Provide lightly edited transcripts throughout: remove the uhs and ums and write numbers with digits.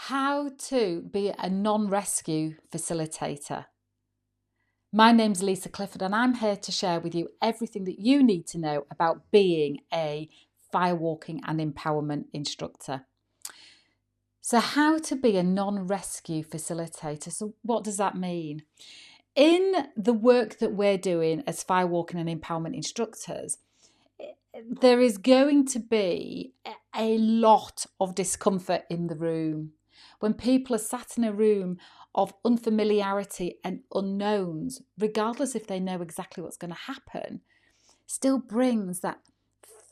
How to be a non-rescue facilitator. My name's Lisa Clifford and I'm here to share with you everything that you need to know about being a firewalking and empowerment instructor. So how to be a non-rescue facilitator. So what does that mean? In the work that we're doing as firewalking and empowerment instructors, there is going to be a lot of discomfort in the room. When people are sat in a room of unfamiliarity and unknowns, regardless if they know exactly what's going to happen, still brings that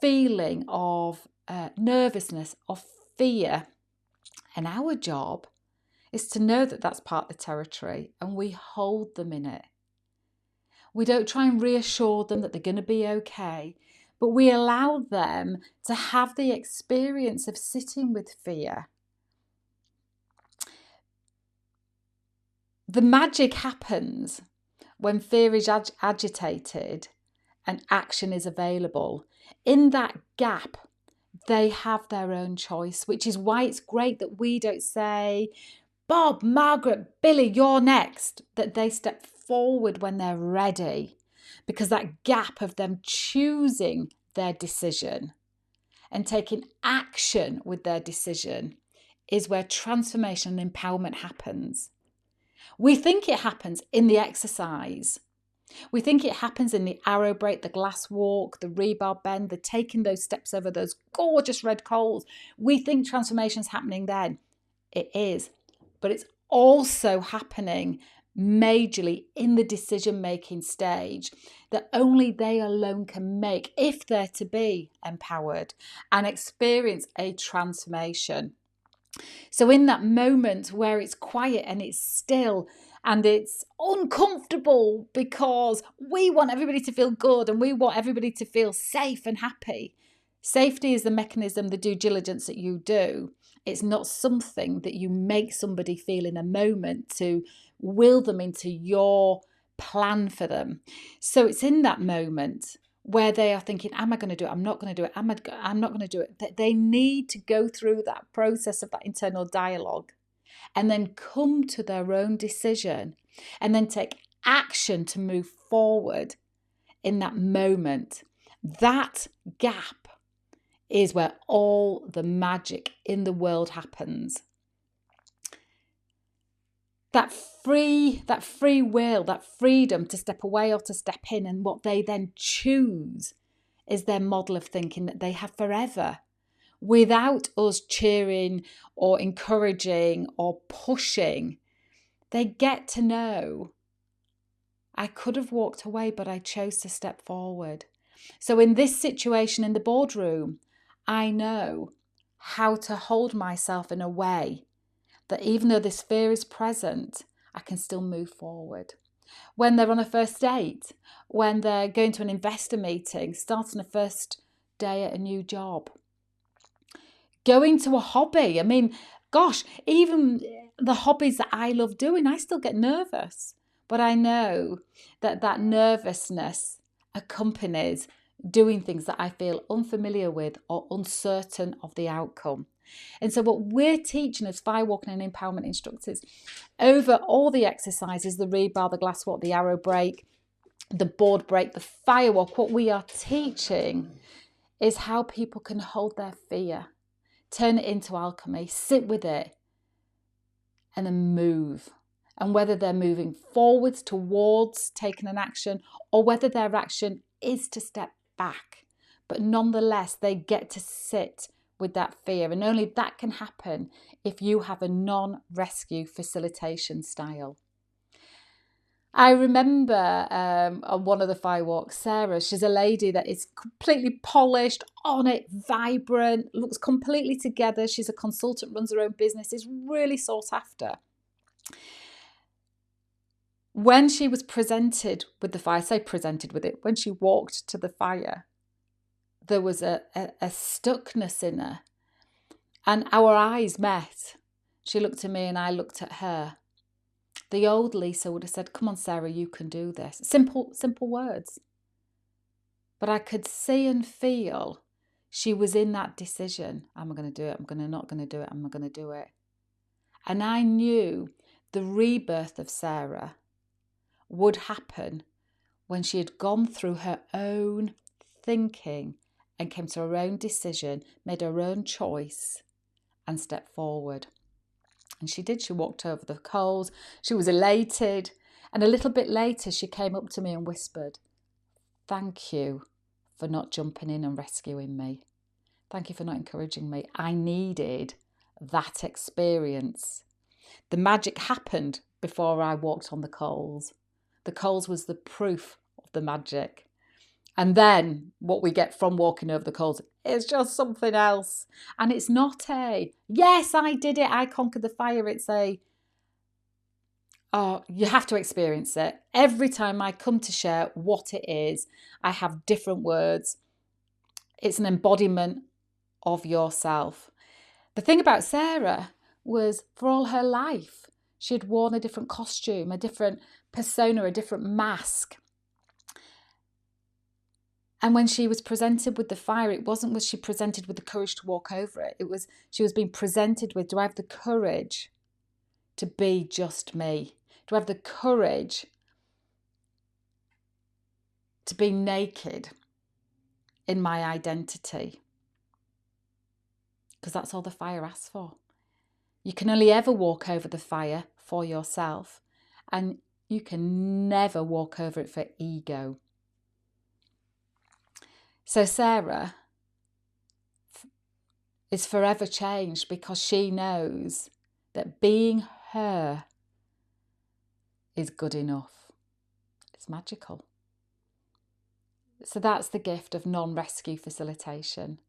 feeling of nervousness, of fear. And our job is to know that that's part of the territory and we hold them in it. We don't try and reassure them that they're going to be okay, but we allow them to have the experience of sitting with fear. The magic happens when fear is agitated and action is available. In that gap, they have their own choice, which is why it's great that we don't say, Bob, Margaret, Billy, you're next, that they step forward when they're ready, because that gap of them choosing their decision and taking action with their decision is where transformation and empowerment happens. We think it happens in the exercise. We think it happens in the arrow break, the glass walk, the rebar bend, the taking those steps over those gorgeous red coals. We think transformation's happening then. It is, but it's also happening majorly in the decision-making stage that only they alone can make if they're to be empowered and experience a transformation. So in that moment where it's quiet and it's still and it's uncomfortable because we want everybody to feel good and we want everybody to feel safe and happy. Safety is the mechanism, the due diligence that you do. It's not something that you make somebody feel in a moment to will them into your plan for them. So it's in that moment where they are thinking, am I going to do it? I'm not going to do it. I'm not going to do it. That they need to go through that process of that internal dialogue and then come to their own decision and then take action to move forward in that moment. That gap is where all the magic in the world happens. That free will, that freedom to step away or to step in, and what they then choose is their model of thinking that they have forever, without us cheering or encouraging or pushing. They get to know, I could have walked away, but I chose to step forward. So in this situation in the boardroom, I know how to hold myself in a way that even though this fear is present, I can still move forward. When they're on a first date, when they're going to an investor meeting, starting a first day at a new job, going to a hobby. I mean, gosh, even the hobbies that I love doing, I still get nervous. But I know that that nervousness accompanies doing things that I feel unfamiliar with or uncertain of the outcome. And so what we're teaching as firewalking and empowerment instructors over all the exercises, the rebar, the glass walk, the arrow break, the board break, the firewalk, what we are teaching is how people can hold their fear, turn it into alchemy, sit with it, and then move. And whether they're moving forwards towards taking an action or whether their action is to step back, but nonetheless, they get to sit with that fear. And only that can happen if you have a non-rescue facilitation style. I remember on one of the firewalks, Sarah, she's a lady that is completely polished, on it, vibrant, looks completely together. She's a consultant, runs her own business, is really sought after. When she was presented with the fire, say presented with it, when she walked to the fire, there was a stuckness in her. And our eyes met. She looked at me and I looked at her. The old Lisa would have said, come on, Sarah, you can do this. Simple words. But I could see and feel she was in that decision. Am I going to do it? I'm not going to do it. I'm not going to do it. And I knew the rebirth of Sarah would happen when she had gone through her own thinking and came to her own decision, made her own choice and stepped forward. And she did. She walked over the coals. She was elated. And a little bit later, she came up to me and whispered, "Thank you for not jumping in and rescuing me. Thank you for not encouraging me. I needed that experience." The magic happened before I walked on the coals. The coals was the proof of the magic. And then what we get from walking over the coals is just something else. And it's not yes, I did it, I conquered the fire. It's you have to experience it. Every time I come to share what it is, I have different words. It's an embodiment of yourself. The thing about Sarah was, for all her life, she had worn a different costume, a different persona, a different mask. And when she was presented with the fire, it wasn't was she presented with the courage to walk over it. It was she was being presented with, do I have the courage to be just me? Do I have the courage to be naked in my identity? Because that's all the fire asks for. You can only ever walk over the fire for yourself, and you can never walk over it for ego. So Sarah is forever changed because she knows that being her is good enough. It's magical. So that's the gift of non-rescue facilitation.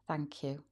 Thank you.